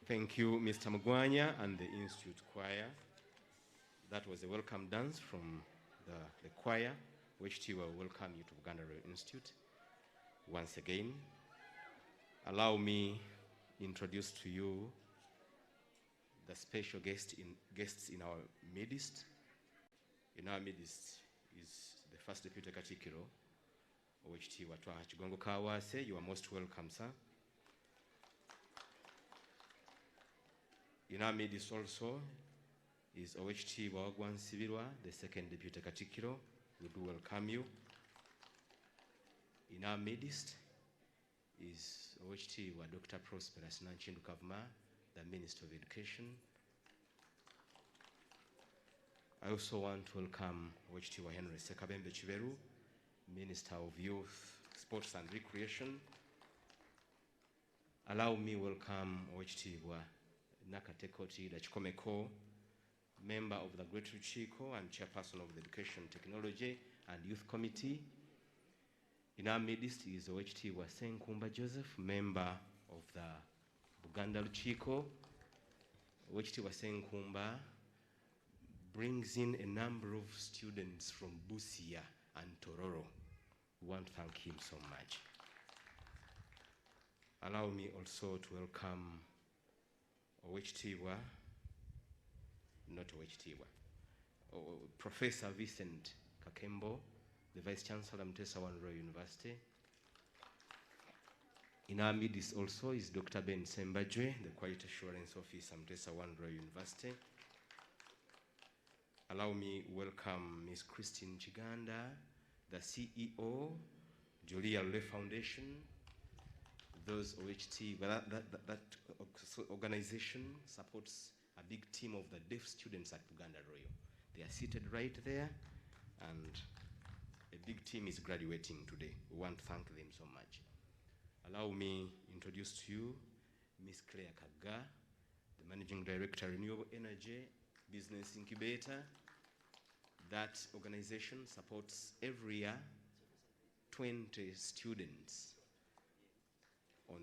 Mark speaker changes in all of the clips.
Speaker 1: Thank you, Mr. Mugwanya and the Institute Choir. That was a welcome dance from the choir, which will welcome you to Buganda Royal Institute. Once again, allow me to introduce to you the special guests in our midst. In our midst is the first Deputy Katikiro, which Chigongo Kawase. You are most welcome, sir. In our midst also is OHT Wagwan Sibirwa, the second Deputy Katikiro. We do welcome you. In our midst is OHT Dr. Prosperous Nanchindu Kavma, the Minister of Education. I also want to welcome OHT Henry Sekabembe Chiveru, Minister of Youth, Sports and Recreation. Allow me welcome OHT Nakatekoti Dachikomeko, member of the Great Ruchiko and chairperson of the Education, Technology and Youth Committee. In our midst is OHT Wasenkumba Joseph, member of the Buganda Ruchiko. OHT Wasenkumba brings in a number of students from Busia and Tororo. We want to thank him so much. Allow me also to welcome Professor Vincent Kakembo, the Vice Chancellor of Mutesa Royal University. In our midst also is Dr. Ben Sembajwe, the Quality Assurance Officer at Mutesa Royal University. Allow me welcome Ms. Christine Chiganda, the CEO, Julia Le Foundation. Those OHT, that organization supports a big team of the deaf students at Buganda Royal. They are seated right there, and a big team is graduating today. We want to thank them so much. Allow me introduce to you Ms. Claire Kaga, the Managing Director, Renewable Energy Business Incubator. That organization supports every year 20 students on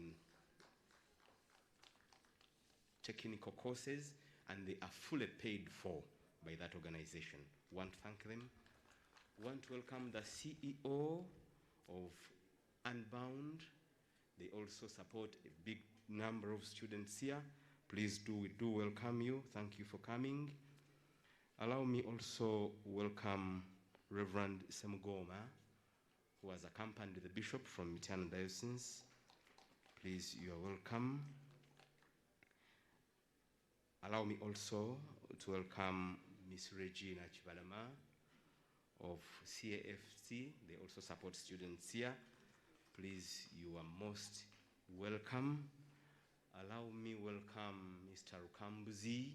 Speaker 1: technical courses, and they are fully paid for by that organization. Want to thank them. Want to welcome the CEO of Unbound. They also support a big number of students here. Please we do welcome you. Thank you for coming. Allow me also welcome Reverend Semugoma, who has accompanied the bishop from Mityana Diocese. Please, you are welcome. Allow me also to welcome Miss Regina Chibalama of CAFC. They also support students here. Please, you are most welcome. Allow me welcome Mr. Gambuuze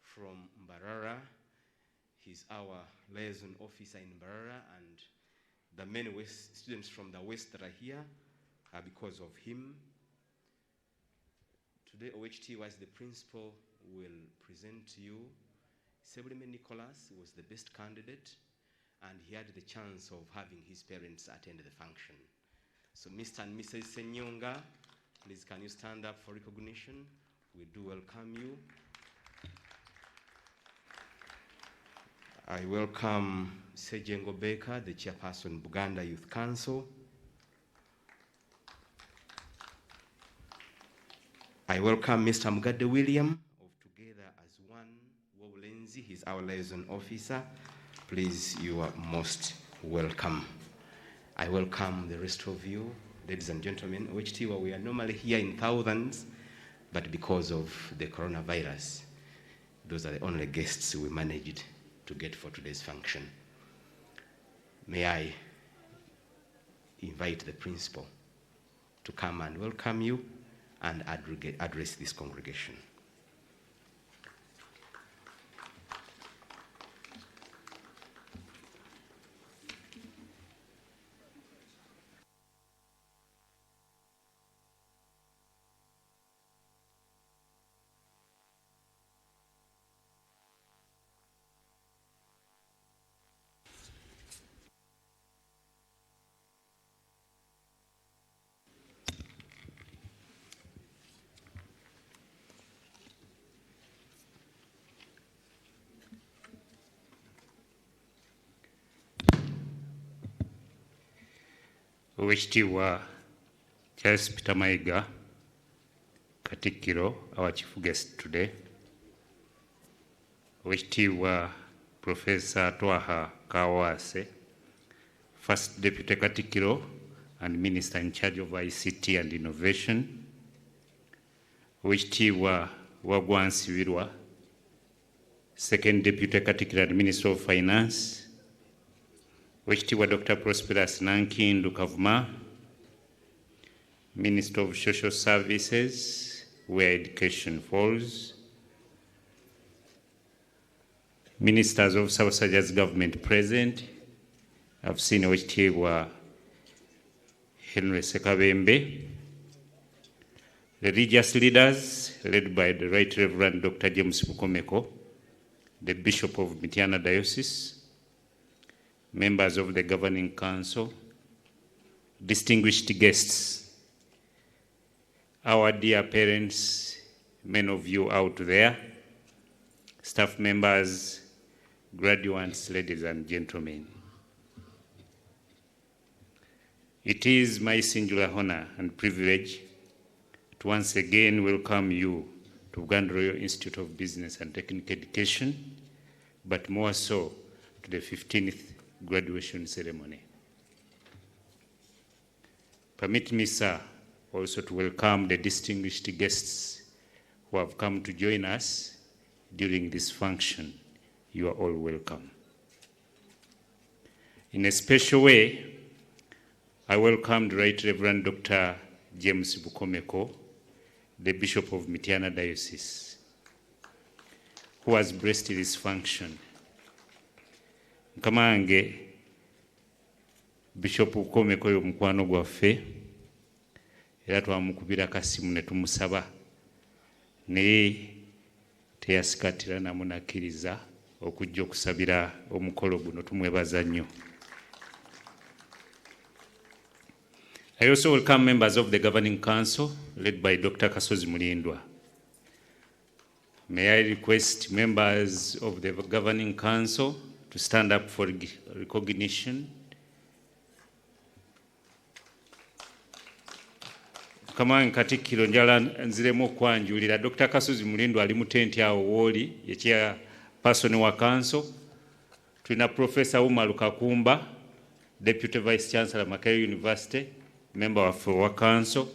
Speaker 1: from Mbarara. He's our liaison officer in Mbarara, and the many students from the West that are here are because of him. Today, OHT, as the principal, will present to you. Sebulime Nicholas was the best candidate, and he had the chance of having his parents attend the function. So Mr. and Mrs. Senyonga, please can you stand up for recognition? We do welcome you. I welcome Sejengo Baker, the chairperson, Buganda Youth Council. I welcome Mr. Mugade William of Together as One, Wobulenzi. He's our liaison officer. Please, you are most welcome. I welcome the rest of you, ladies and gentlemen. OHT, we are normally here in thousands, but because of the coronavirus, those are the only guests we managed to get for today's function. May I invite the principal to come and welcome you and address this congregation.
Speaker 2: Oweekitiibwa Charles Peter Mayiga, Katikkiro, our chief guest today. Oweekitiibwa Professor Twaha Kawase, First Deputy Katikkiro and Minister in charge of ICT and Innovation. Oweekitiibwa Waggwa Nsibirwa, Second Deputy Katikkiro and Minister of Finance. Oweekitiibwa Dr. Prosperous Nankindu Kavuma, Minister of Social Services, where education falls. Ministers of South Sudan's government present. I've seen Oweekitiibwa Henry Sekabembe. Religious leaders, led by the Right Reverend Dr. James Bukomeko, the Bishop of Mityana Diocese. Members of the Governing Council, distinguished guests, our dear parents, many of you out there, staff members, graduates, ladies and gentlemen. It is my singular honor and privilege to once again welcome you to Buganda Royal Institute of Business and Technical Education, but more so to the 15th graduation ceremony. Permit me, sir, also to welcome the distinguished guests who have come to join us during this function. You are all welcome. In a special way, I welcome the Right Reverend Dr. James Bukomeko, the Bishop of Mityana Diocese, who has blessed this function. Kamange Bishop Bukomeko yo mukwano gwaffe era twamukubira kasimu ne tumusaba naye teyasikatira namu nakkiriza okujja okusabira omukolo guno. Tumwebaza nnyo. I also welcome members of the Governing Council led by Dr. Kasozi Mulindwa. May I request members of the Governing Council to stand up for recognition. Kama Katikkiro njala nziremu okwanjulira Dr. Kasuzi Mulindo ali mu tenti awo woli ye person wa council. Tulina Professor Umaru Kakumba, Deputy Vice Chancellor Makerere University, member of our council.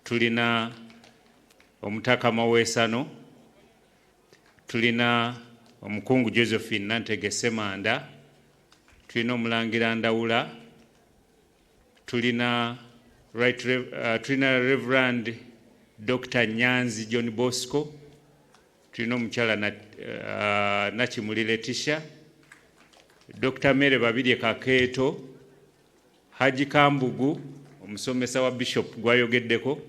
Speaker 2: Tulina Omutaka Mawesano. Tulina Omukungu Josephine Nantege Semanda. Tulina Omulangira Ndawula. Tulina tulina Reverend Dr. Nyanzi John Bosco. Tulina Omukyala Nakimuli Letitia. Dr. Mere Babirye Kakeeto. Haji Kambugu, omusomesa wa Bishop gwayogeddeko.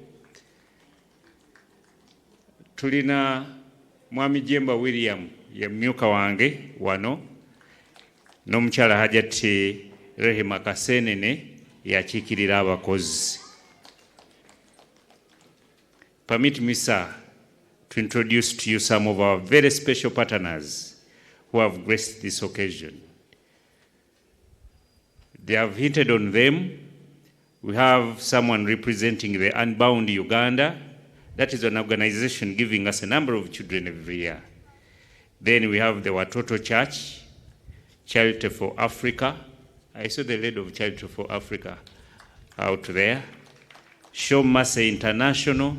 Speaker 2: Tulina Mwami Jemba William ye myuka wange wano. N'omukyala Hajati Rehema Kasenene yakiikirira abakozi. Permit me, sir, to introduce to you some of our very special partners who have graced this occasion. They have hinted on them. We have someone representing the Unbound Uganda. That is an organization giving us a number of children every year. Then we have the Watoto Church, Charity for Africa. I saw the leader of Charity for Africa out there. Show Mercy International,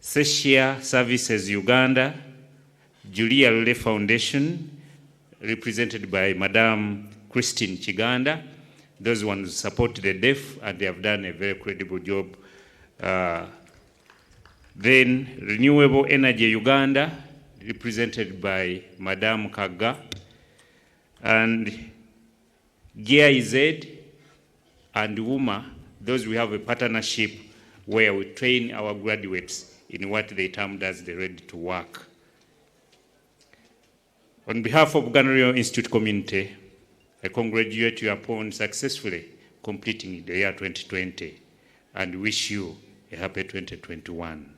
Speaker 2: Seshia Services Uganda, Julia Lule Foundation, represented by Madame Christine Chiganda. Those ones support the deaf and they have done a very credible job. Then Renewable Energy Uganda, represented by Madame Kaga, and GIZ and WUMA. Those we have a partnership where we train our graduates in what they termed as the ready to work. On behalf of Buganda Institute community, I congratulate you upon successfully completing the year 2020 and wish you a happy 2021.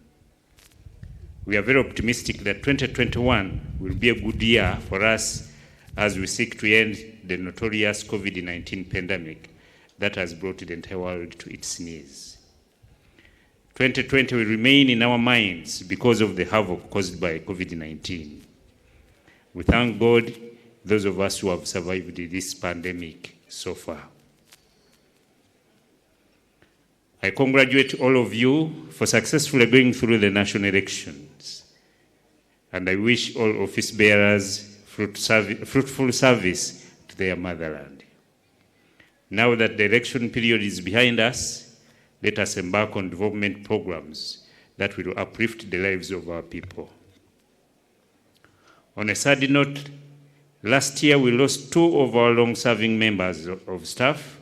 Speaker 2: We are very optimistic that 2021 will be a good year for us as we seek to end the notorious COVID-19 pandemic that has brought the entire world to its knees. 2020 will remain in our minds because of the havoc caused by COVID-19. We thank God, those of us who have survived this pandemic so far. I congratulate all of you for successfully going through the national elections. And I wish all office bearers fruitful service to their motherland. Now that the election period is behind us, let us embark on development programs that will uplift the lives of our people. On a sad note, last year we lost two of our long-serving members of staff,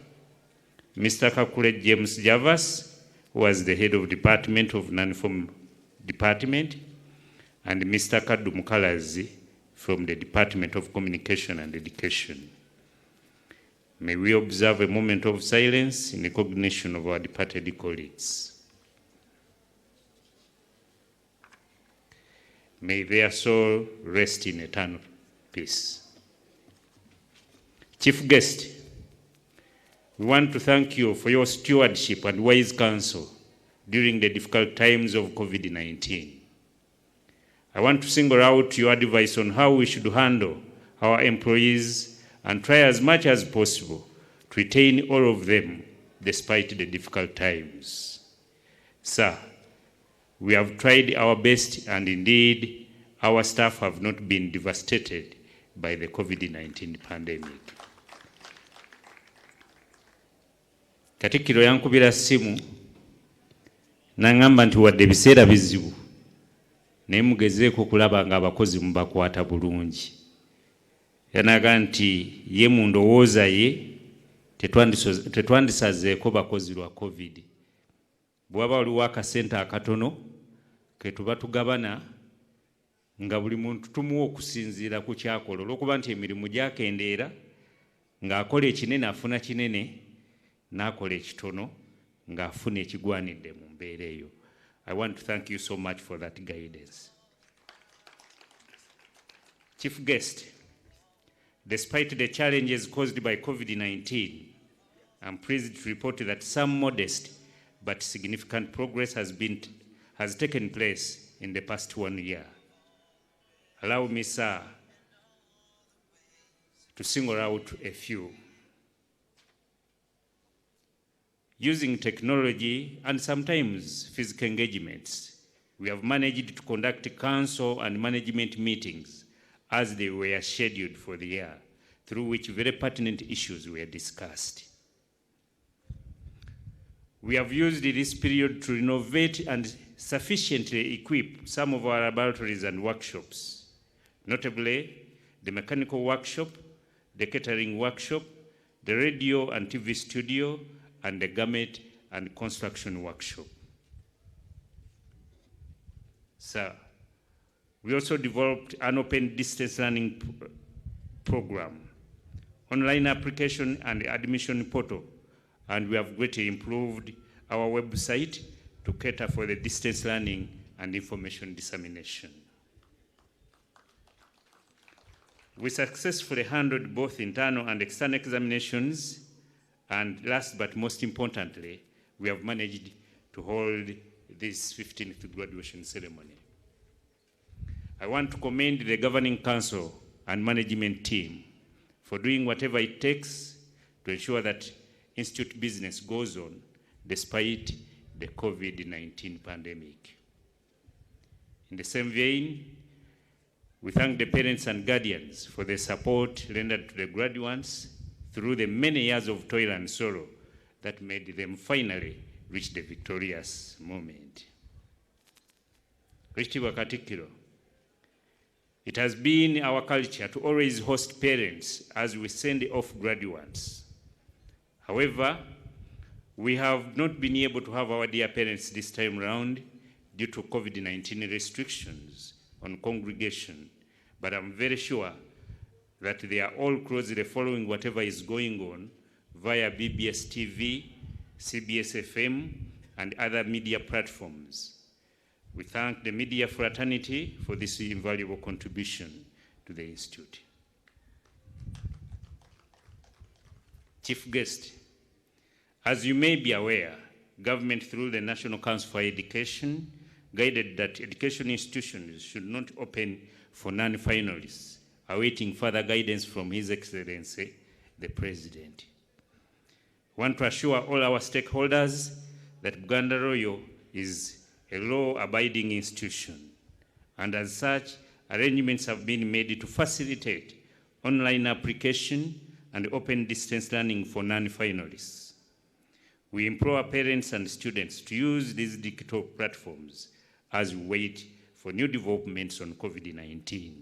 Speaker 2: Mr. Kakule James Javas, who was the head of Department of Non-Form Department, and Mr. Kadu Mukalazi from the Department of Communication and Education. May we observe a moment of silence in recognition of our departed colleagues. May their soul rest in eternal peace. Chief Guest, we want to thank you for your stewardship and wise counsel during the difficult times of COVID-19. I want to single out your advice on how we should handle our employees and try as much as possible to retain all of them despite the difficult times. Sir, we have tried our best, and indeed, our staff have not been devastated by the COVID-19 pandemic. Katikkiro yankubira simu n'angamba nti wadde ebiseera bizibu naye mugezeeko okulaba nga abakozi mubakwata bulungi. Yanaga nti ye mu ndowooza ye tetwandisazeeko bakozi lwa COVID. Bw'aba waliwo akasente akatono ke tuba tugabana nga buli muntu tumuwa okusinziira ku kyakola, olw'okuba nti emirimu gyakendeera ng'akola ekinene afuna kinene, n'akola ekitono ng'afuna ekigwanidde mu mbeera eyo. I want to thank you so much for that guidance. Chief Guest, despite the challenges caused by COVID-19, I'm pleased to report that some modest but significant progress has taken place in the past 1 year. Allow me, sir, to single out a few. Using technology and sometimes physical engagements, we have managed to conduct council and management meetings as they were scheduled for the year, through which very pertinent issues were discussed. We have used this period to renovate and sufficiently equip some of our laboratories and workshops, notably the mechanical workshop, the catering workshop, the radio and TV studio, and the garment and construction workshop. Sir, we also developed an open distance learning program, online application and admission portal, and we have greatly improved our website to cater for the distance learning and information dissemination. We successfully handled both internal and external examinations, and last but most importantly, we have managed to hold this 15th graduation ceremony. I want to commend the Governing Council and management team for doing whatever it takes to ensure that Institute business goes on despite the COVID-19 pandemic. In the same vein, we thank the parents and guardians for the support rendered to the graduates through the many years of toil and sorrow that made them finally reach the victorious moment. Ageesigika, it has been our culture to always host parents as we send off graduates. However, we have not been able to have our dear parents this time around due to COVID-19 restrictions on congregation, but I'm very sure that they are all closely following whatever is going on via BBS TV, CBS FM, and other media platforms. We thank the media fraternity for this invaluable contribution to the Institute. Chief Guest, as you may be aware, government through the National Council for Education guided that education institutions should not open for non-finalists, awaiting further guidance from His Excellency, the President. I want to assure all our stakeholders that Buganda Roya is a law-abiding institution, and as such, arrangements have been made to facilitate online application and open distance learning for non-finalists. We implore parents and students to use these digital platforms as we wait for new developments on COVID-19.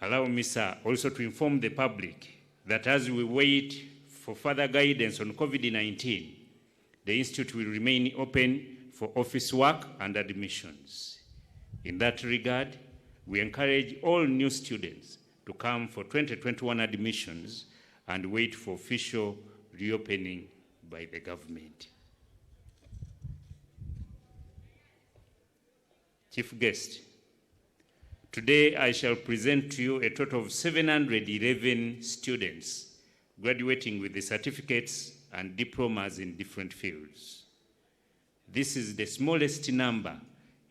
Speaker 2: Allow me, sir, also to inform the public that as we wait for further guidance on COVID-19, the Institute will remain open for office work and admissions. In that regard, we encourage all new students to come for 2021 admissions and wait for official reopening by the government. Chief Guest, today I shall present to you a total of 711 students graduating with the certificates and diplomas in different fields. This is the smallest number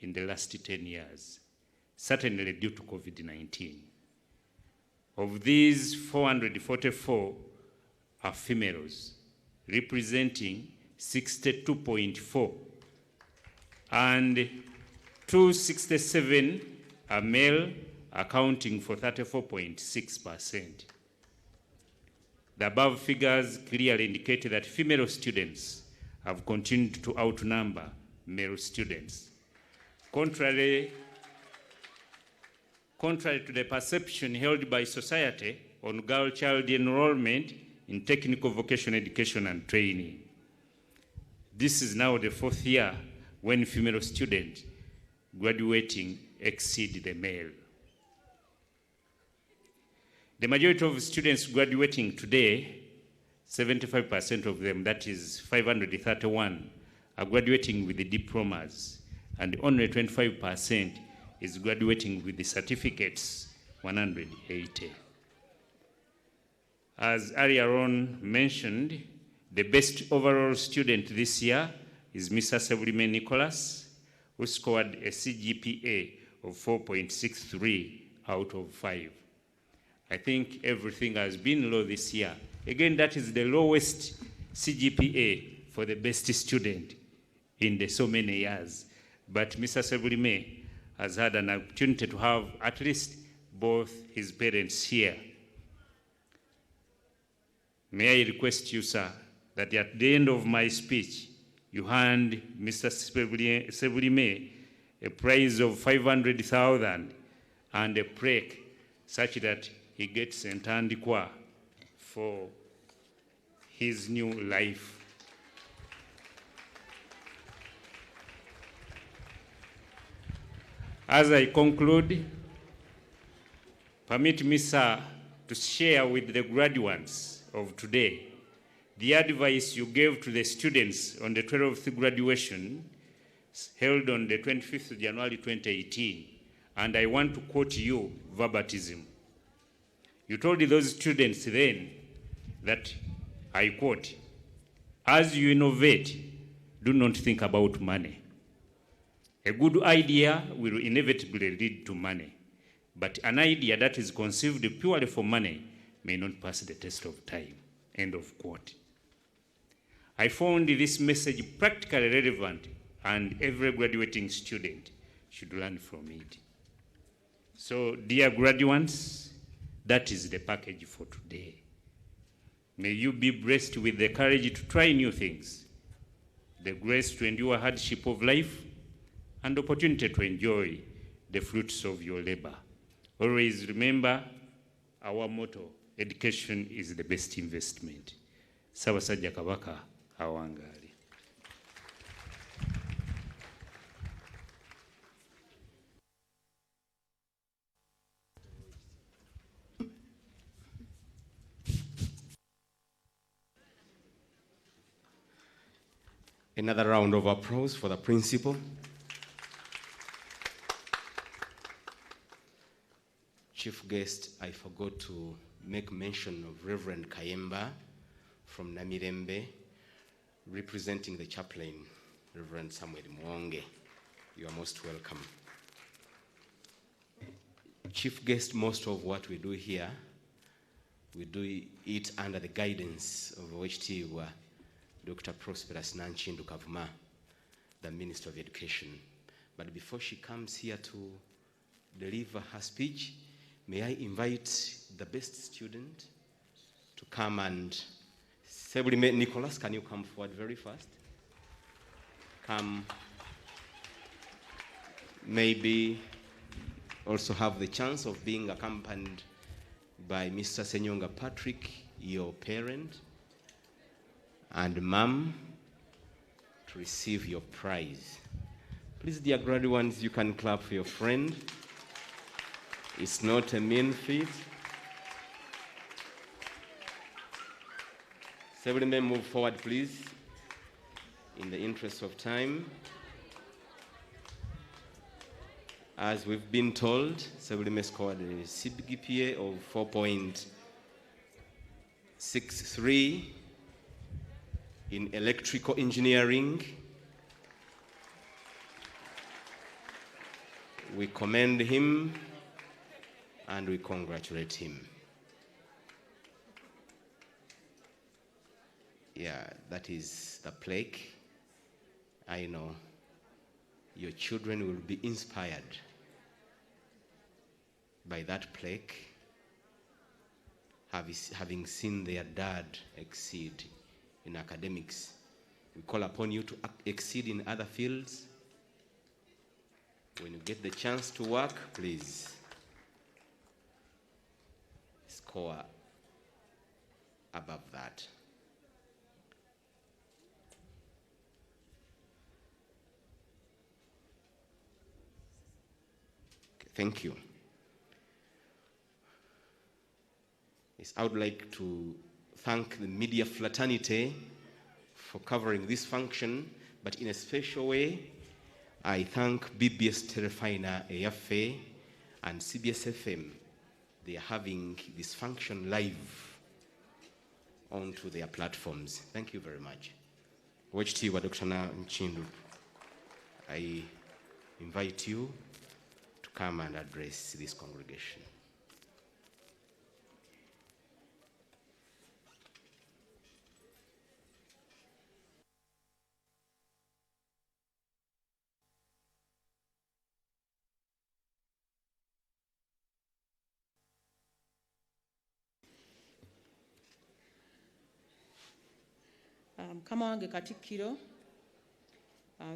Speaker 2: in the last 10 years, certainly due to COVID-19. Of these, 444 are females, representing 62.4%, and 267 are male, accounting for 34.6%. The above figures clearly indicate that female students have continued to outnumber male students. Contrary to the perception held by society on girl-child enrollment in technical vocational education and training. This is now the 4th year when female students graduating exceed the male. The majority of students graduating today, 75% of them, that is 531, are graduating with the diplomas, and only 25% is graduating with the certificates, 180. As earlier on mentioned, the best overall student this year is Mr. Sebulime Nicholas, who scored a CGPA of 4.63 out of 5. I think everything has been low this year. Again, that is the lowest CGPA for the best student in the so many years. But Mr. Sebulime has had an opportunity to have at least both his parents here. May I request you, sir, that at the end of my speech, you hand Mr. Sebulime a prize of 500,000 and a plaque such that he gets entandikwa for his new life. As I conclude, permit me, sir, to share with the graduates of today the advice you gave to the students on the 12th graduation held on the 25th of January 2018, and I want to quote you verbatim. You told those students then that, I quote, "As you innovate, do not think about money. A good idea will inevitably lead to money, but an idea that is conceived purely for money may not pass the test of time." End of quote. I found this message practically relevant, and every graduating student should learn from it. So, dear graduates, that is the package for today. May you be blessed with the courage to try new things, the grace to endure hardship of life, and opportunity to enjoy the fruits of your labor. Always remember our motto, education is the best investment. Ssaabasajja Kabaka awangaale.
Speaker 1: Another round of applause for the principal. Chief guest, I forgot to make mention of Reverend Kayemba from Namirembe, representing the chaplain, Reverend Samuel Mwonge. You are most welcome. Chief guest, most of what we do here, we do it under the guidance of OHT Dr. Prosperous Nanchindu Kavuma, the Minister of Education. But before she comes here to deliver her speech, may I invite the best student to come and... Sebulime Nicholas, can you come forward very fast? Come. Maybe also have the chance of being accompanied by Mr. Senyonga Patrick, your parent, and mom, to receive your prize. Please, dear graduates, you can clap for your friend. It's not a mean feat. Sebulime, move forward, please, in the interest of time. As we've been told, Sebulime scored a CGPA of 4.63 in electrical engineering. We commend him and we congratulate him. Yeah, that is the plaque. I know your children will be inspired by that plaque, having seen their dad exceed in academics. We call upon you to exceed in other fields. When you get the chance to work, please score above that. Okay, thank you. Yes, I would like to thank the media fraternity for covering this function. But in a special way, I thank BBS Telefina AFA and CBS FM. They are having this function live onto their platforms. Thank you very much. Wachitiibwa Dr. Nchindu, I invite you to come and address this congregation.
Speaker 3: Kamange Katikkiro,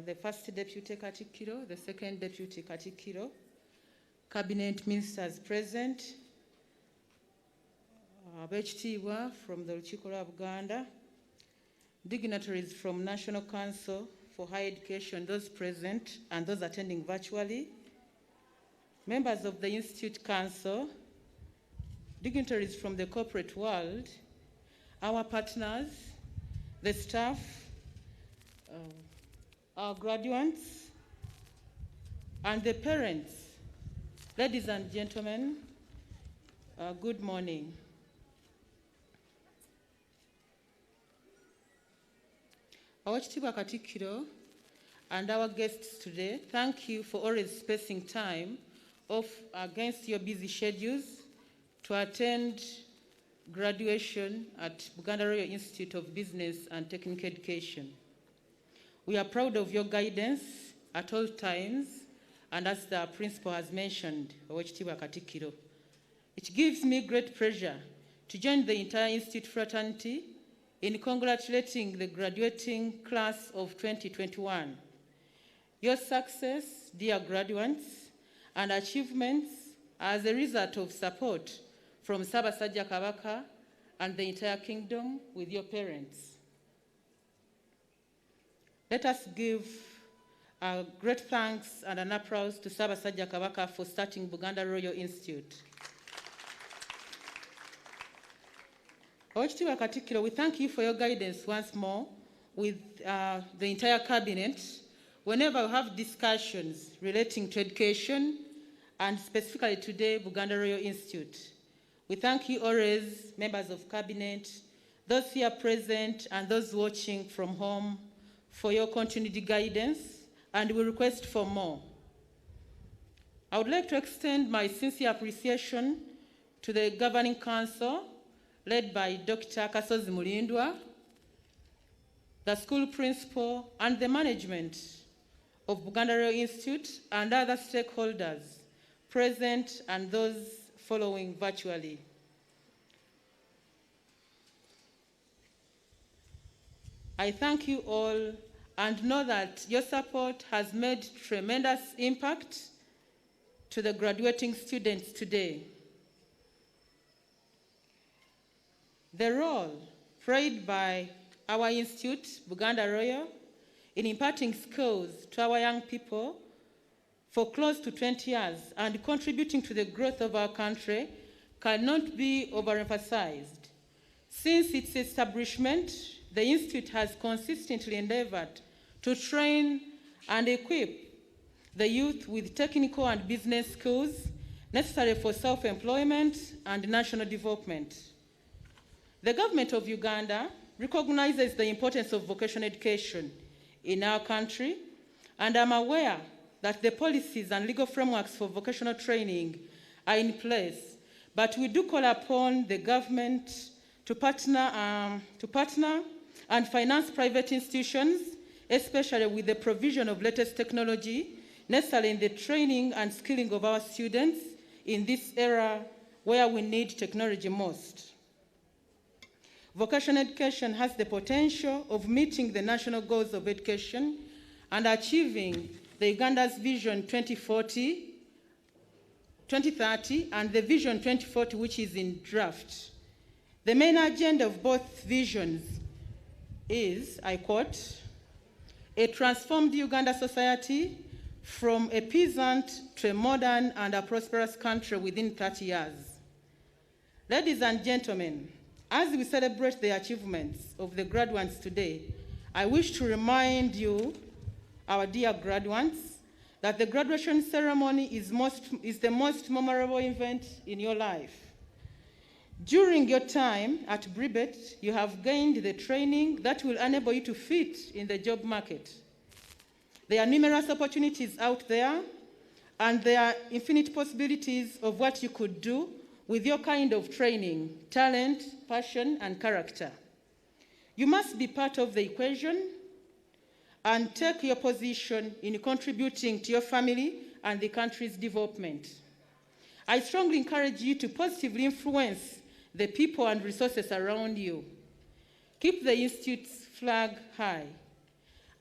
Speaker 3: the first deputy Katikkiro, the second deputy Katikkiro, cabinet ministers present, Abeekitiibwa from the Lukiiko lwa Buganda, dignitaries from National Council for Higher Education, those present and those attending virtually, members of the Institute Council, dignitaries from the corporate world, our partners, the staff, our graduates, and the parents. Ladies and gentlemen, good morning. Aweekitiibwa Katikkiro and our guests today, thank you for always spacing time off against your busy schedules to attend graduation at Buganda Roya Institute of Business and Technical Education. We are proud of your guidance at all times, and as the principal has mentioned, Aweekitiibwa Katikkiro, it gives me great pleasure to join the entire Institute fraternity in congratulating the graduating class of 2021. Your success, dear graduates, and achievements are as a result of support from Ssaabasajja Kabaka and the entire kingdom with your parents. Let us give a great thanks and an applause to Ssaabasajja Kabaka for starting Buganda Royal Institute. Aweekitiibwa Katikkiro, we thank you for your guidance once more with the entire cabinet whenever we have discussions relating to education and specifically today, Buganda Royal Institute. We thank you always, members of cabinet, those here present and those watching from home for your continued guidance, and we request for more. I would like to extend my sincere appreciation to the Governing Council led by Dr. Kasozi Mulindwa, the school principal and the management of Buganda Royal Institute and other stakeholders present and those following virtually. I thank you all and know that your support has made tremendous impact to the graduating students today. The role played by our institute, Buganda Royal, in imparting skills to our young people for close to 20 years and contributing to the growth of our country cannot be overemphasized. Since its establishment, the Institute has consistently endeavored to train and equip the youth with technical and business skills necessary for self-employment and national development. The government of Uganda recognizes the importance of vocational education in our country, and I'm aware that the policies and legal frameworks for vocational training are in place, but we do call upon the government to partner and finance private institutions, especially with the provision of latest technology necessary in the training and skilling of our students in this era where we need technology most. Vocational education has the potential of meeting the national goals of education and achieving the Uganda's Vision 2030 and the Vision 2040, which is in draft. The main agenda of both visions is, I quote, a transformed Uganda society from a peasant to a modern and a prosperous country within 30 years. Ladies and gentlemen, as we celebrate the achievements of the graduates today, I wish to remind you, our dear graduates, that the graduation ceremony is the most memorable event in your life. During your time at BBSKATI, you have gained the training that will enable you to fit in the job market. There are numerous opportunities out there, and there are infinite possibilities of what you could do with your kind of training, talent, passion, and character. You must be part of the equation and take your position in contributing to your family and the country's development. I strongly encourage you to positively influence the people and resources around you. Keep the Institute's flag high.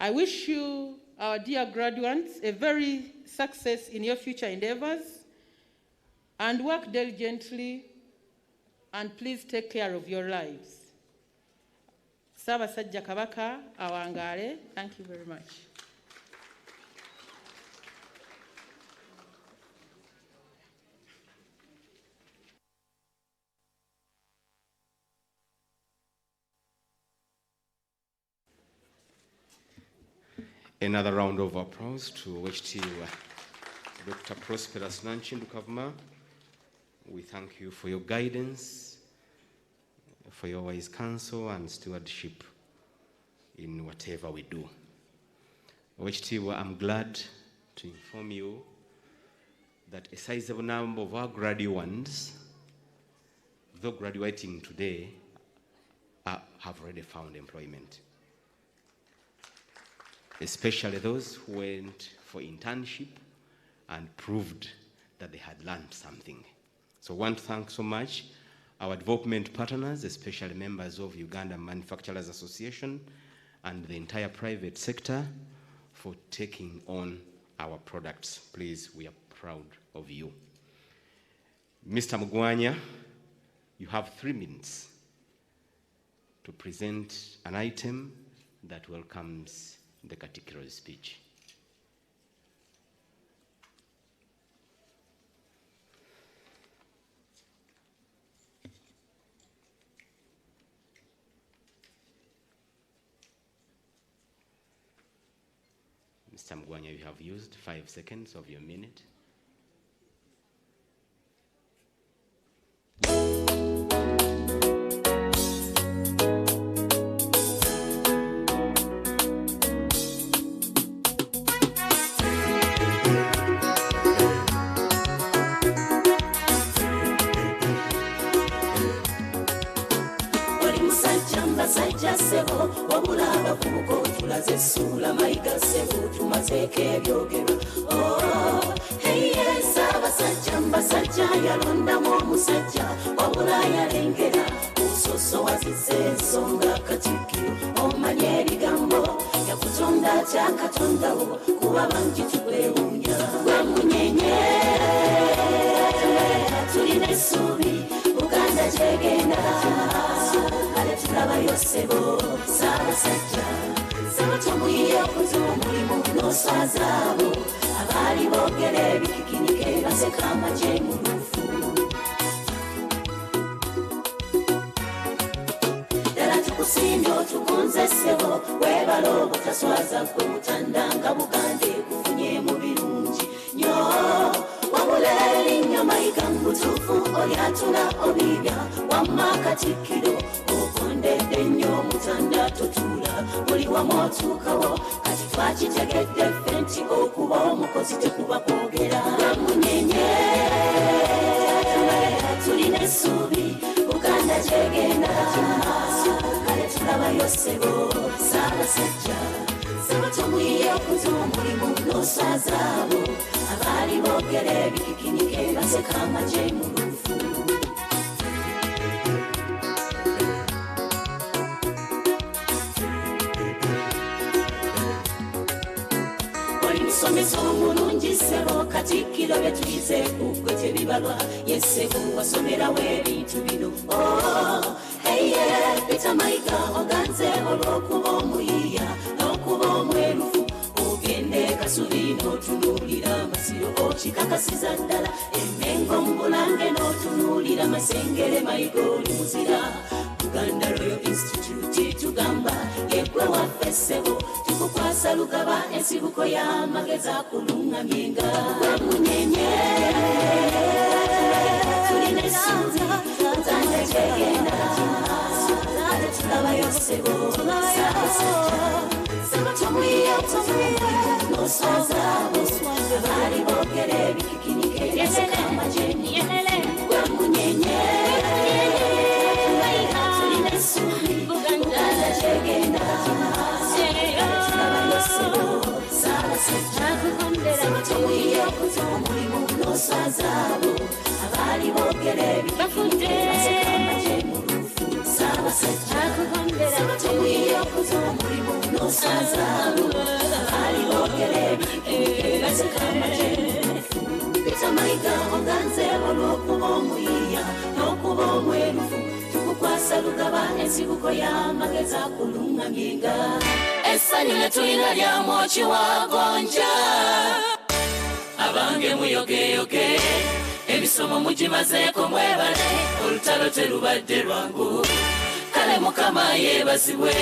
Speaker 3: I wish you, our dear graduates, a very success in your future endeavors, and work diligently, and please take care of your lives. Ssaabasajja Kabaka awangaale. Thank you very much.
Speaker 1: Another round of applause to HT Dr. Prosperous Nanchindu Kavuma. We thank you for your guidance, for your wise counsel and stewardship in whatever we do. HT, I'm glad to inform you that a sizable number of our graduates, though graduating today, have already found employment, especially those who went for internship and proved that they had learned something. So I want to thank so much our development partners, especially members of Uganda Manufacturers Association and the entire private sector for taking on our products. Please, we are proud of you. Mr. Mugwanya, you have 3 minutes to present an item that welcomes the Katikkiro speech. Mr. Mugwanya, you have used 5 seconds of your minute.
Speaker 4: Sebo wabula abavubuka tulaze essula mayiga sebo tumazeeko ebyogero. Oh, hey yes, abasajja mbasajja yalondamu omusajja wabula yalengera kusoso wazizza ensonga Katikkiro omanye ebigambo yakutonda atya Katondawo kuba bangi tukwewuunya gwe munyenye tulina essuubi Buganda gyegenda tulaba yosebo Ssaabasajja sebo tomuyiye okuza omulimu n'oswazaabo abaali boogera ebikikinike baseka amagye mu lufu ddala tukusiimye otugonze ssebo weebala obutaswaza gwe mutandanga Buganda ekufunye mu birungi nnyo wabula erinnya mayiga mu butuufu olyatula obibya wamma Katikkiro okondedde nnyo mutanda totuula buli wamu otuukawo kati twakitegedde ffe nti okuba omukozi tekuba kwogera munyenye tulina essuubi Buganda gyegenda kale tulabayo ssebo Ssaabasajja sebo tomuyiye okuza omulimu n'oswazaabo abaali boogera ebikikinike baseka amagye mu lufu omusomesa omulungi ssebo Katikkiro betuyize kugwe tebibalwa ye ssebo wasomerawo ebintu bino eye Peter Mayiga oganze olw'okuba omuyiiya n'okuba omwerufu ogende Kasubi n'otunuulira Masiro okikakasiza ddala Emmengo mu Bulange n'otunuulira Masengere Mayiga oli muzira Buganda Royal Institute titugamba yegwe waffe ssebo tukukwasa lugaba ensibuko y'amagezi akulungamyenga gwe munyenye tulina essuubi Buganda gyegenda tulabayo ssebo tumwiyo noswazaabo abaali boogera ebikikinike esekama gyemiyene gwe munyenye tulina essuubi Buganda gyegenda tulabayo ssebo tumwiyo omulimu noswazaabo abaali boogera ebikikinike esekama gyemulufu tumwiyo omulimu noswazaabo abaali boogera ebikikinike esekama gyemulufu bitamayiga oganze olw'okuba omuyiya n'okuba omwerufu tukukwasa lugaba ensibuko y'amagezi akulungamyenga essanyu ne tulina lyamwoki wagonja abange muyogeyoge emisomo mugimazeeko mwebale olutalo terubadde lwangu kale mukama yeebazibwe